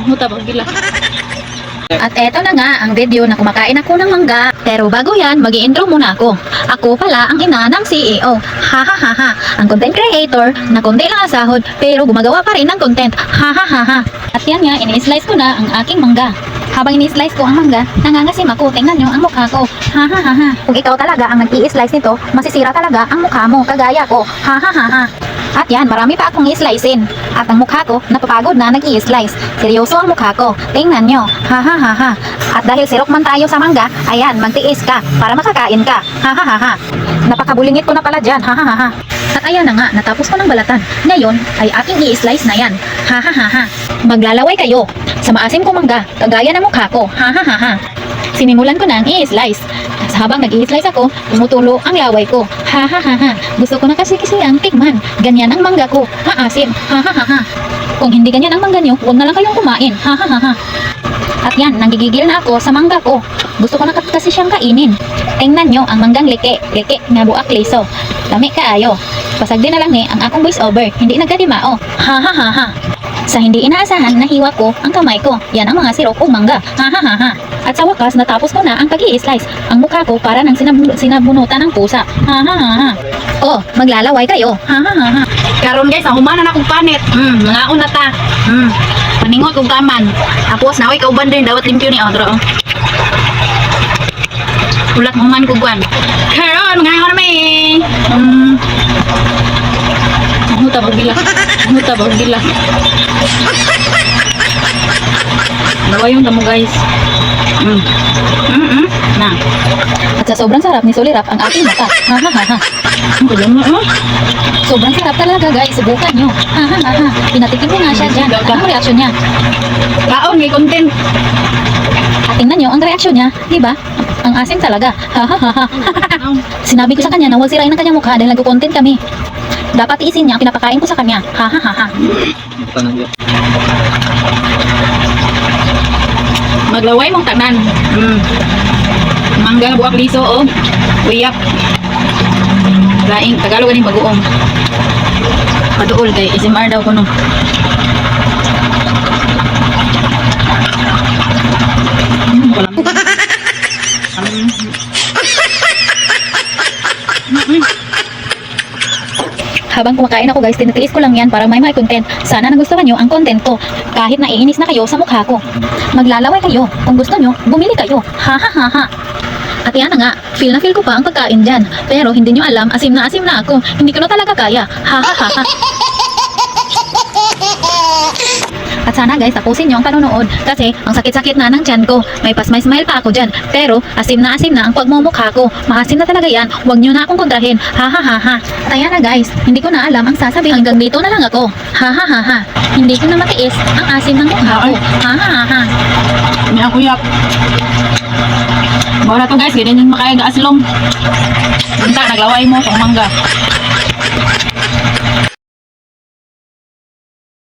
Huta ba gila. At eto na nga ang video na kumakain ako ng mangga. Pero bago yan, mag-i-intro muna ako. Ako pala ang ina ng CEO. Ha ha ha ha. Ang content creator na konti lang ang sahod pero gumagawa pa rin ng content. Ha ha ha ha. At yan nga, ini-slice ko na ang aking mangga. Habang ini-slice ko ang mangga, nangangasim ako. Tingnan nyo ang mukha ko. Ha ha ha ha. Kung ikaw talaga ang nag-i-slice nito, masisira talaga ang mukha mo. Kagaya ko. Ha ha ha ha. At yan, marami pa akong i-slicein. At ang mukha ko, napapagod na nag-i-slice. Seryoso ang mukha ko. Tingnan nyo. Ha ha ha ha. At dahil sirok man tayo sa mangga, ayan, magtiis ka para makakain ka. Ha ha ha ha. Napakabulingit ko na pala dyan. Ha ha ha ha. At ayan na nga, natapos ko ng balatan. Ngayon, ay aking i-slice na yan. Ha ha ha ha. Maglalaway kayo sa maasim ko mangga, kagaya ng mukha ko. Ha ha ha ha. Sinimulan ko na ang i-slice. Habang nag-i-slice ako, tumutulo ang laway ko. Ha ha ha ha. Gusto ko na kasi ang tikman. Ganyan ang mangga ko. Maasim. Ha ha ha ha. Kung hindi ganyan ang mangga nyo, huwag na lang kayong kumain. Ha ha ha ha. At yan, nanggigigil na ako sa mangga ko. Gusto ko na kasi siyang kainin. Tingnan nyo ang manggang leke. Leke nga buak liso. Lami kaayo. Pasagdi na lang ni ang akong voice over. Hindi nagkadimao. Ha ha ha ha. Sa hindi inaasahan, nahiwa ko ang kamay ko. Yan ang mga sirok o mangga. Ha ha ha ha. At sa wakas, natapos ko na ang pag-i-slice. Ang mukha ko para nang sinabunutan ng pusa. Ha ha ha ha. Oh, maglalaway kayo. Ha ha ha ha. Karon guys, nahumanan akong panit. Nangaon na ta. Paningot kong kaman. Tapos naway kauban din dawat limpyo ni Audra. Ulat human ko gwan. Karon ngayon na may. Huta ba gila. Huta ba gila. Nawayon na mo guys. Na. At sa sobrang sarap ni Solirap ang aking mata. Ha ha ha ha. Sobrang sarap talaga guys. Subukan nyo. Ha ha ha ha. Pinatikim ko nga siya dyan. Anong reaksyon niya? Kaon may content. At tingnan nyo ang reaksyon niya. Diba? Ang asim talaga. Ha ha ha ha. Sinabi ko sa kanya na huwag sirain ang kanyang mukha dahil nag-content kami. Dapat iisin niya ang pinapakain ko sa kanya. Ha ha ha ha. Maglaway mong tanan. Mangga buak liso o uyak. Laing Tagalog ganing bagoong. Paduol kay SMR daw kuno. Wala mo. Habang kumakain ako guys, tinitiis ko lang yan para may content. Sana nagustuhan nyo ang content ko. Kahit naiinis na kayo sa mukha ko. Maglalaway kayo. Kung gusto nyo, bumili kayo. Ha ha ha ha. At yan na nga, feel na feel ko pa ang pagkain dyan. Pero hindi nyo alam, asim na ako. Hindi ko na talaga kaya. Ha ha ha ha. At sana guys, tapusin nyo ang panonood kasi ang sakit-sakit na ng tiyan ko. May pasmay-smile pa ako dyan. Pero asim na ang pagmumukha ko. Maasim na talaga yan. Huwag nyo na akong kontrahin. Ha ha ha ha. At ayan na guys, hindi ko na alam ang sasabihin. Hanggang dito na lang ako. Ha ha ha ha. Hindi ko na matiis ang asim ng mukha ko. Ha ha ha ha. Uyak. Bawala to guys, ganyan yung makaya gaaslong. Punta, naglaway mo sa mangga.